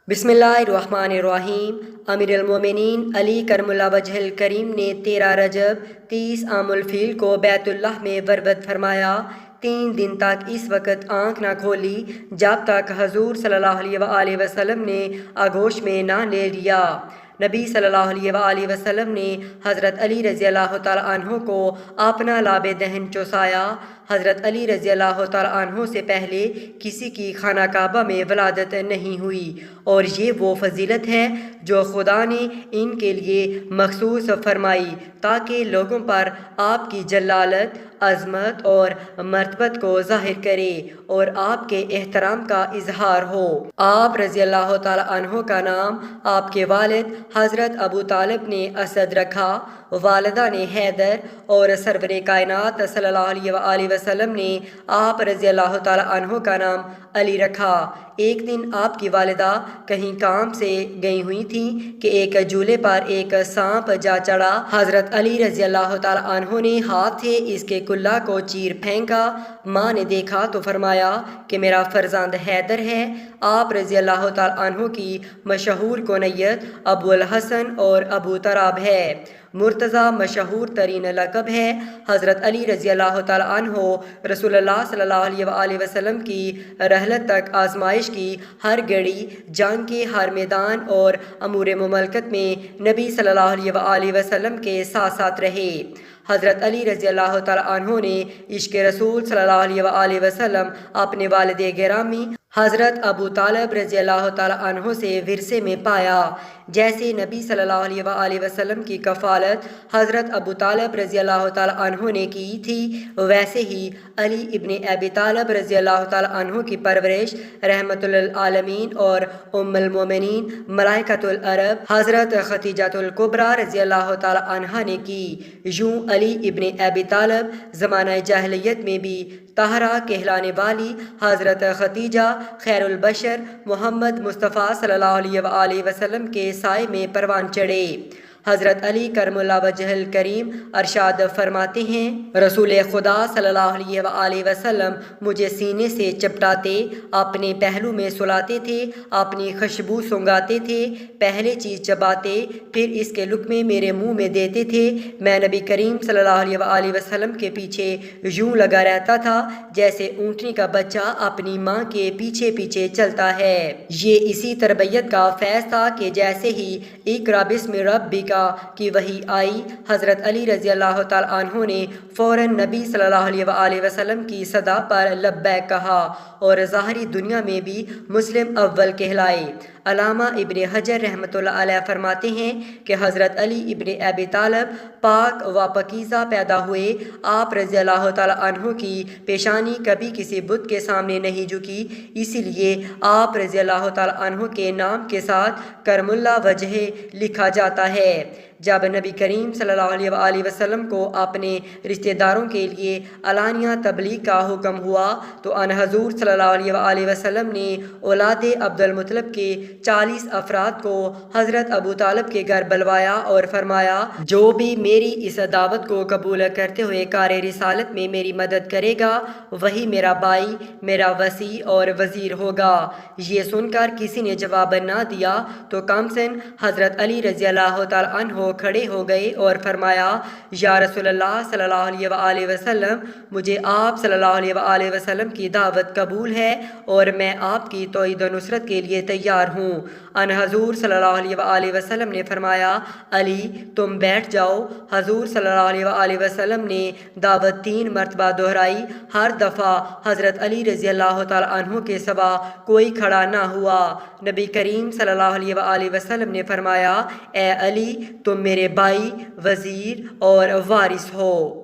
بسم اللہ الرحمن الرحیم۔ امیر المومنین علی کرم اللہ وجہ الکریم نے 13 رجب 30 عام الفیل کو بیت اللہ میں ورود فرمایا۔ 3 دن تک اس وقت آنکھ نہ کھولی جب تک حضور صلی اللہ علیہ وآلہ وسلم نے آغوش میں نہ لے لیا۔ نبی صلی اللہ علیہ وآلہ وسلم نے حضرت علی رضی اللہ تعالیٰ عنہ کو اپنا لاب دہن چوسایا۔ حضرت علی رضی اللہ تعالیٰ عنہ سے پہلے کسی کی خانہ کعبہ میں ولادت نہیں ہوئی، اور یہ وہ فضیلت ہے جو خدا نے ان کے لیے مخصوص فرمائی تاکہ لوگوں پر آپ کی جلالت، عظمت اور مرتبت کو ظاہر کرے اور آپ کے احترام کا اظہار ہو۔ آپ رضی اللہ تعالیٰ عنہ کا نام آپ کے والد حضرت ابو طالب نے اسد رکھا، والدہ نے حیدر، اور سرور کائنات صلی اللہ علیہ وآلہ وسلم نے آپ رضی اللہ تعالیٰ عنہ کا نام علی رکھا۔ ایک دن آپ کی والدہ کہیں کام سے گئی ہوئی تھیں کہ ایک جھولے پر ایک سانپ جا چڑھا۔ حضرت علی رضی اللہ تعالیٰ عنہ نے ہاتھ سے اس کے کلہ کو چیر پھینکا۔ ماں نے دیکھا تو فرمایا کہ میرا فرزند حیدر ہے۔ آپ رضی اللہ تعالیٰ عنہ کی مشہور کنیت ابو الحسن اور ابو تراب ہے۔ مرتضیٰ مشہور ترین لقب ہے۔ حضرت علی رضی اللہ تعالیٰ عنہ رسول اللہ صلی اللہ علیہ وآلہ وسلم کی رحلت تک آزمائش کی ہر گھڑی، جنگ کے ہر میدان اور امور مملکت میں نبی صلی اللہ علیہ وآلہ وسلم کے ساتھ ساتھ رہے۔ حضرت علی رضی اللہ تعالیٰ عنہ نے عشق رسول صلی اللہ علیہ وآلہ وسلم اپنے والد گرامی حضرت ابو طالب رضی اللہ تعالیٰ عنہ سے ورثے میں پایا۔ جیسے نبی صلی اللہ علیہ وآلہ وسلم کی کفالت حضرت ابو طالب رضی اللہ تعالیٰ عنہ نے کی تھی، ویسے ہی علی ابن ابی طالب رضی اللہ تعالیٰ عنہ کی پرورش رحمت للعالمین اور ام المومنین ملائکۃ العرب حضرت خدیجہ الکبریٰ رضی اللہ تعالیٰ عنہا نے کی۔ یوں علی ابن ابی طالب زمانہ جاہلیت میں بھی طاہرہ کہلانے والی حضرت خدیجہ خیر البشر محمد مصطفیٰ صلی اللہ علیہ وآلہ وسلم کے سائے میں پروان چڑھے۔ حضرت علی کرم اللہ وجہ الکریم ارشاد فرماتے ہیں، رسول خدا صلی اللہ علیہ وآلہ وسلم مجھے سینے سے چپٹاتے، اپنے پہلو میں سلاتے تھے، اپنی خوشبو سونگھاتے تھے، پہلے چیز چباتے، پھر اس کے لقمے میرے منہ میں دیتے تھے۔ میں نبی کریم صلی اللہ علیہ وآلہ وسلم کے پیچھے یوں لگا رہتا تھا جیسے اونٹنی کا بچہ اپنی ماں کے پیچھے پیچھے چلتا ہے۔ یہ اسی تربیت کا فیض تھا کہ جیسے ہی اقرأ بسم ربک کی وحی آئی، حضرت علی رضی اللہ تعالیٰ عنہ نے فوراً نبی صلی اللہ علیہ وآلہ وسلم کی صدا پر لبیک کہا اور ظاہری دنیا میں بھی مسلم اول کہلائے۔ علامہ ابن حجر رحمۃ اللہ علیہ فرماتے ہیں کہ حضرت علی ابن ابی طالب پاک و پاکیزہ پیدا ہوئے۔ آپ رضی اللہ تعالیٰ عنہ کی پیشانی کبھی کسی بت کے سامنے نہیں جھکی، اسی لیے آپ رضی اللہ تعالیٰ عنہ کے نام کے ساتھ کرم اللہ وجہ لکھا جاتا ہے۔ جب نبی کریم صلی اللہ علیہ وآلہ وسلم کو اپنے رشتہ داروں کے لیے علانیہ تبلیغ کا حکم ہوا تو ان حضور صلی اللہ علیہ وآلہ وسلم نے اولاد عبد المطلب کے 40 افراد کو حضرت ابو طالب کے گھر بلوایا اور فرمایا، جو بھی میری اس دعوت کو قبول کرتے ہوئے کار رسالت میں میری مدد کرے گا وہی میرا بھائی، میرا وصی اور وزیر ہوگا۔ یہ سن کر کسی نے جواب نہ دیا تو کمسن حضرت علی رضی اللہ تعالیٰ عنہ کھڑے ہو گئے اور فرمایا، یا رسول اللہ صلی اللہ علیہ وآلہ وسلم، مجھے آپ صلی اللہ علیہ وآلہ وسلم کی دعوت قبول ہے اور میں آپ کی توعید و نصرت کے لیے تیار ہوں۔ ان حضور صلی اللہ علیہ وآلہ وسلم نے فرمایا، علی تم بیٹھ جاؤ۔ حضور صلی اللہ علیہ وآلہ وسلم نے دعوت 3 مرتبہ دہرائی۔ ہر دفعہ حضرت علی رضی اللہ تعالیٰ عنہ کے سوا کوئی کھڑا نہ ہوا۔ نبی کریم صلی اللہ علیہ وآلہ وسلم نے فرمایا، اے علی تم میرے بھائی، وزیر اور وارث ہو۔